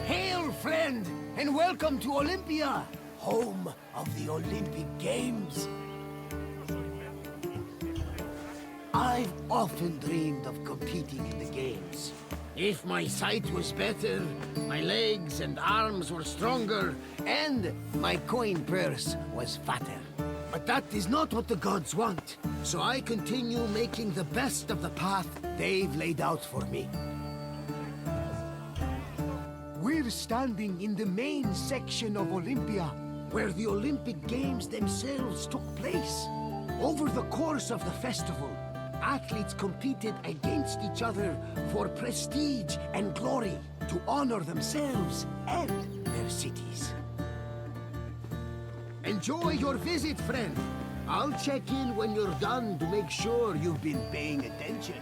Hail, friend, and welcome to Olympia, home of the Olympic Games. I've often dreamed of competing in the Games. If my sight was better, my legs and arms were stronger, and my coin purse was fatter. But that is not what the gods want, so I continue making the best of the path they've laid out for me. We're standing in the main section of Olympia, where the Olympic Games themselves took place. Over the course of the festival, athletes competed against each other for prestige and glory to honor themselves and their cities. Enjoy your visit, friend. I'll check in when you're done to make sure you've been paying attention.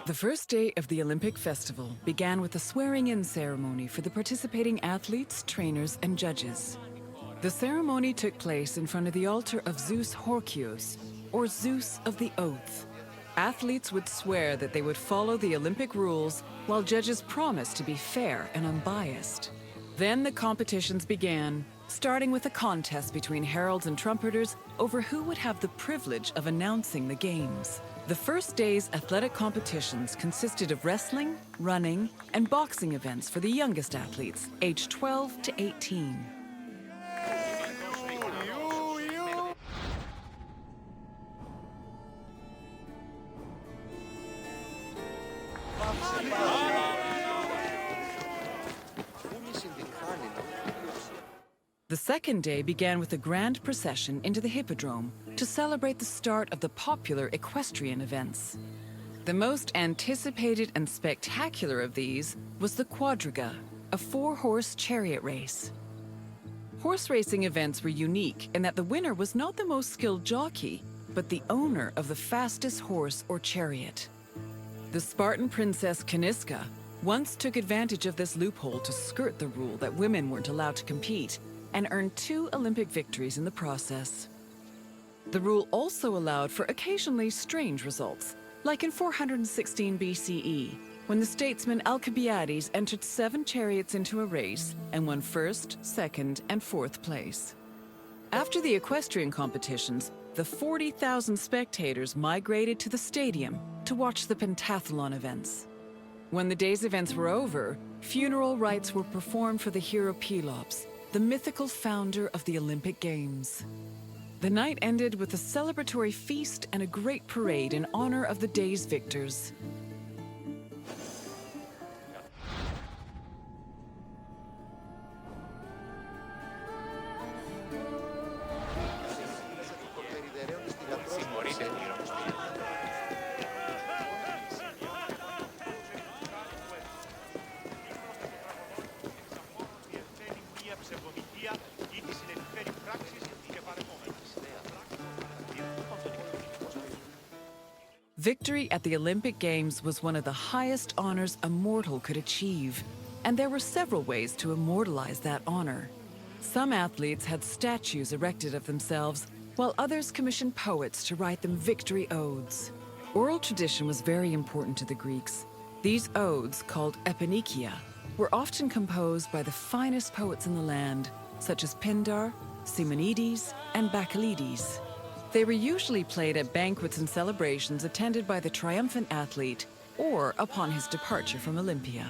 The first day of the Olympic Festival began with a swearing-in ceremony for the participating athletes, trainers, and judges. The ceremony took place in front of the altar of Zeus Horkios, or Zeus of the Oath. Athletes would swear that they would follow the Olympic rules, while judges promised to be fair and unbiased. Then the competitions began, starting with a contest between heralds and trumpeters over who would have the privilege of announcing the games. The first day's athletic competitions consisted of wrestling, running, and boxing events for the youngest athletes, aged 12 to 18. The second day began with a grand procession into the Hippodrome to celebrate the start of the popular equestrian events. The most anticipated and spectacular of these was the Quadriga, a four-horse chariot race. Horse racing events were unique in that the winner was not the most skilled jockey, but the owner of the fastest horse or chariot. The Spartan princess Kaniska once took advantage of this loophole to skirt the rule that women weren't allowed to compete, and earned 2 Olympic victories in the process. The rule also allowed for occasionally strange results, like in 416 BCE, when the statesman Alcibiades entered 7 chariots into a race and won first, second, and fourth place. After the equestrian competitions, the 40,000 spectators migrated to the stadium to watch the pentathlon events. When the day's events were over, funeral rites were performed for the hero Pelops, the mythical founder of the Olympic Games. The night ended with a celebratory feast and a great parade in honor of the day's victors. Victory at the Olympic Games was one of the highest honors a mortal could achieve, and there were several ways to immortalize that honor. Some athletes had statues erected of themselves, while others commissioned poets to write them victory odes. Oral tradition was very important to the Greeks. These odes, called eponychia, were often composed by the finest poets in the land, such as Pindar, Simonides, and Bacchylides. They were usually played at banquets and celebrations attended by the triumphant athlete or upon his departure from Olympia.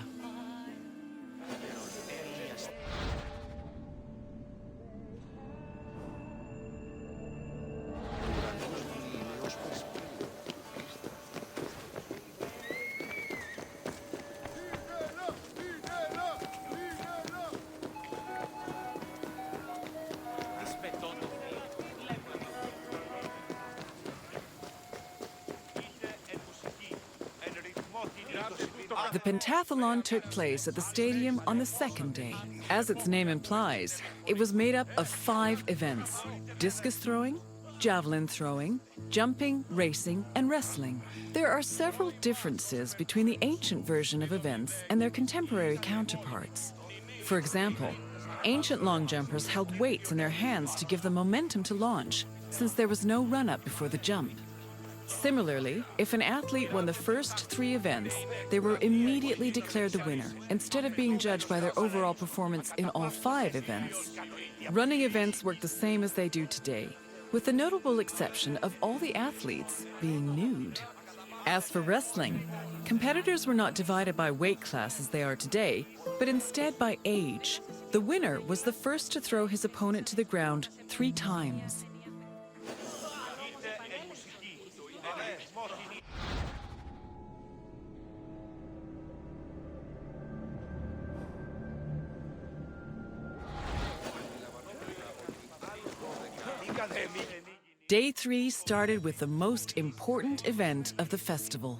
The pentathlon took place at the stadium on the second day. As its name implies, it was made up of 5 events: discus throwing, javelin throwing, jumping, racing, and wrestling. There are several differences between the ancient version of events and their contemporary counterparts. For example, ancient long jumpers held weights in their hands to give them momentum to launch, since there was no run-up before the jump. Similarly, if an athlete won the first 3 events, they were immediately declared the winner, instead of being judged by their overall performance in all 5 events. Running events work the same as they do today, with the notable exception of all the athletes being nude. As for wrestling, competitors were not divided by weight class as they are today, but instead by age. The winner was the first to throw his opponent to the ground 3 times. Day 3 started with the most important event of the festival.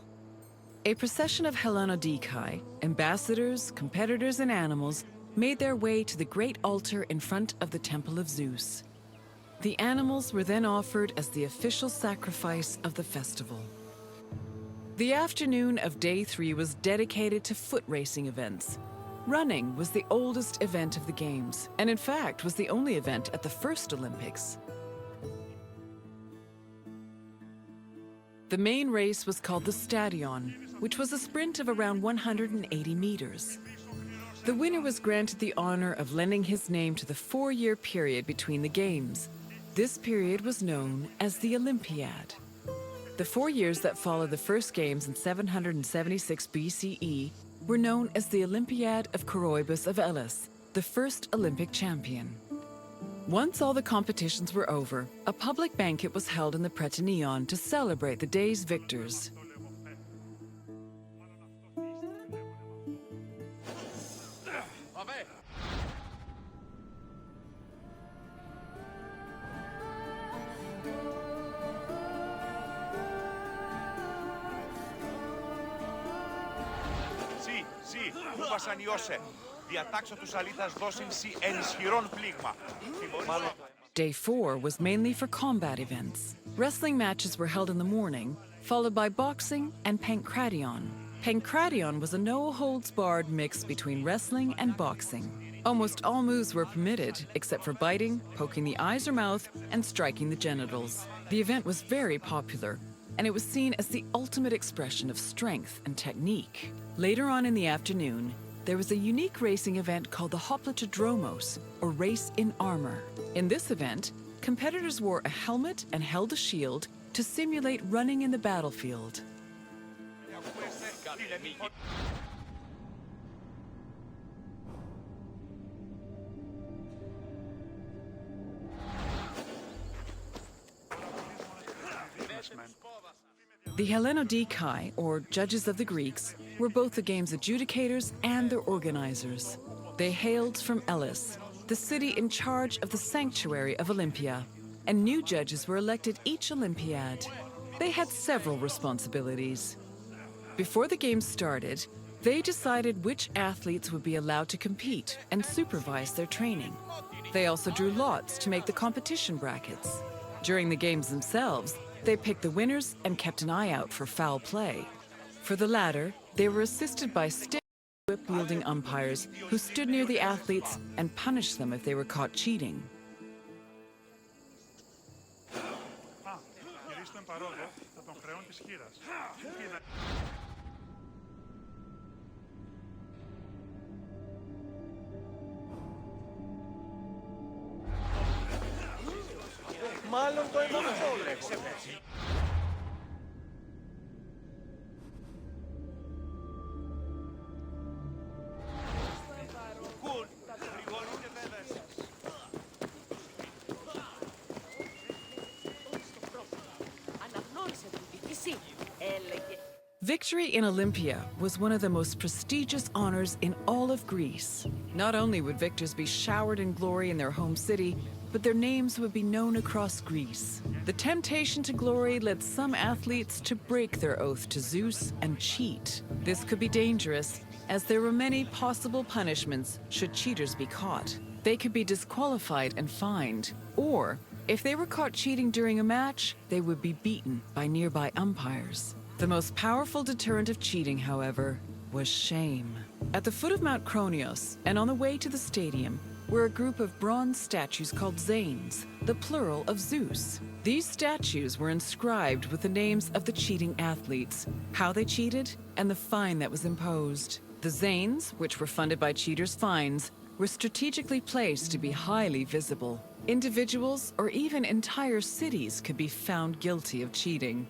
A procession of Hellenodikai, ambassadors, competitors, and animals made their way to the great altar in front of the Temple of Zeus. The animals were then offered as the official sacrifice of the festival. The afternoon of Day 3 was dedicated to foot racing events. Running was the oldest event of the Games, and in fact was the only event at the first Olympics. The main race was called the Stadion, which was a sprint of around 180 meters. The winner was granted the honor of lending his name to the 4-year period between the Games. This period was known as the Olympiad. The 4 years that followed the first Games in 776 BCE were known as the Olympiad of Coroebus of Elis, the first Olympic champion. Once all the competitions were over, a public banquet was held in the Prytaneon to celebrate the day's victors. Συ, βούβασαν οι όσε. Διατάξω τους αλήτας δώσιν συ ενισχυρών πλήγμα. Day 4 was mainly for combat events. Wrestling matches were held in the morning, followed by boxing and pankration. Pankration was a no-holds-barred mix between wrestling and boxing. Almost all moves were permitted, except for biting, poking the eyes or mouth, and striking the genitals. The event was very popular, and it was seen as the ultimate expression of strength and technique. Later on in the afternoon, there was a unique racing event called the Hoplitodromos, or race in armor. In this event, competitors wore a helmet and held a shield to simulate running in the battlefield. The Hellenodikai, or judges of the Greeks, were both the game's adjudicators and their organizers. They hailed from Elis, the city in charge of the sanctuary of Olympia, and new judges were elected each Olympiad. They had several responsibilities. Before the games started, they decided which athletes would be allowed to compete and supervise their training. They also drew lots to make the competition brackets. During the games themselves, they picked the winners and kept an eye out for foul play. For the latter, they were assisted by stick whip-wielding umpires who stood near the athletes and punished them if they were caught cheating. Μάλλον το είδαμε όλο. Victory in Olympia was one of the most prestigious honors in all of Greece. Not only would victors be showered in glory in their home city, but their names would be known across Greece. The temptation to glory led some athletes to break their oath to Zeus and cheat. This could be dangerous, as there were many possible punishments should cheaters be caught. They could be disqualified and fined, or if they were caught cheating during a match, they would be beaten by nearby umpires. The most powerful deterrent of cheating, however, was shame. At the foot of Mount Kronios, and on the way to the stadium, were a group of bronze statues called Zanes, the plural of Zeus. These statues were inscribed with the names of the cheating athletes, how they cheated, and the fine that was imposed. The Zanes, which were funded by cheaters' fines, were strategically placed to be highly visible. Individuals or even entire cities could be found guilty of cheating.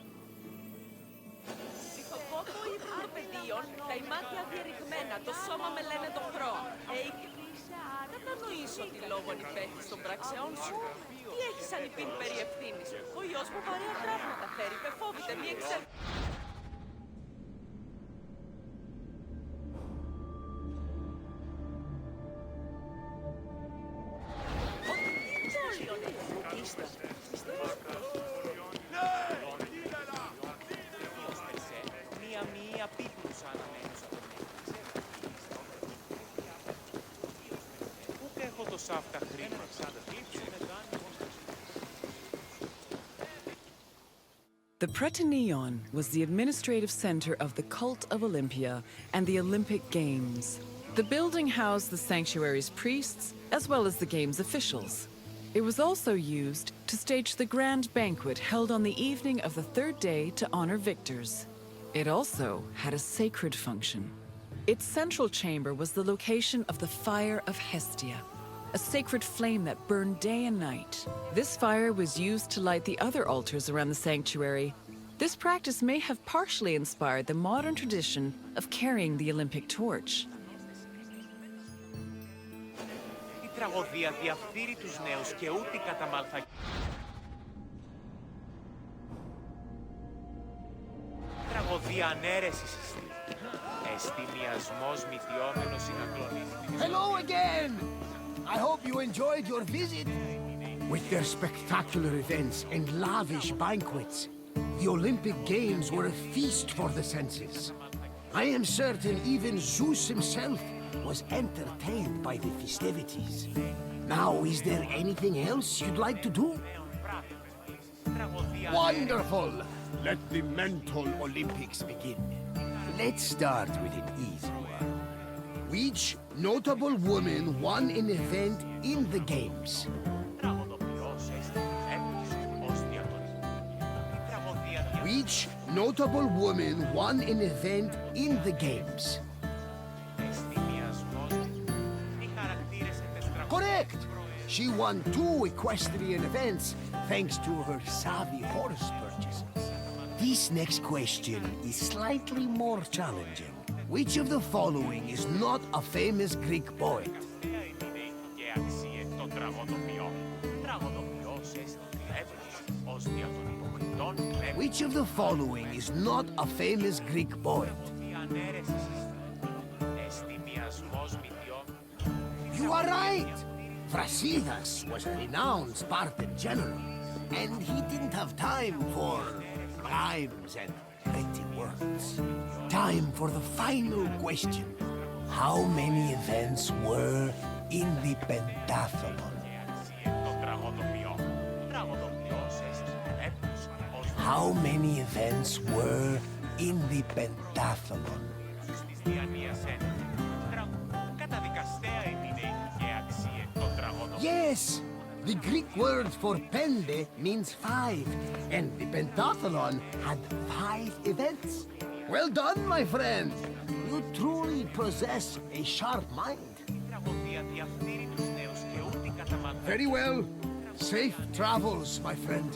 The Prytaneion was the administrative center of the cult of Olympia and the Olympic Games. The building housed the sanctuary's priests as well as the game's officials. It was also used to stage the grand banquet held on the evening of the third day to honor victors. It also had a sacred function. Its central chamber was the location of the Fire of Hestia, a sacred flame that burned day and night. This fire was used to light the other altars around the sanctuary. This practice may have partially inspired the modern tradition of carrying the Olympic torch. Η τραγωδία διαφθείρει τους νέους και ούτε κατά μάλθα. Τραγωδία ανέρεσης εστί. Εστιμιασμός μυτιόμενος συνακλονίζει. Hello again! I hope you enjoyed your visit. With their spectacular events and lavish banquets, the Olympic Games were a feast for the senses. I am certain even Zeus himself was entertained by the festivities. Now, is there anything else you'd like to do? Wonderful! Let the mental Olympics begin. Let's start with an easy one. Which notable woman won an event in the Games? Which notable woman won an event in the Games? Correct! She won 2 equestrian events thanks to her savvy horse purchases. This next question is slightly more challenging. Which of the following is not a famous Greek poet? Which of the following is not a famous Greek poet? You are right! Thrasidas was a renowned Spartan general, and he didn't have time for rhymes and pretty words. Time for the final question. How many events were in the pentathlon? How many events were in the pentathlon? Yes! The Greek word for pende means 5, and the pentathlon had 5 events. Well done, my friend! You truly possess a sharp mind. Very well. Safe travels, my friend.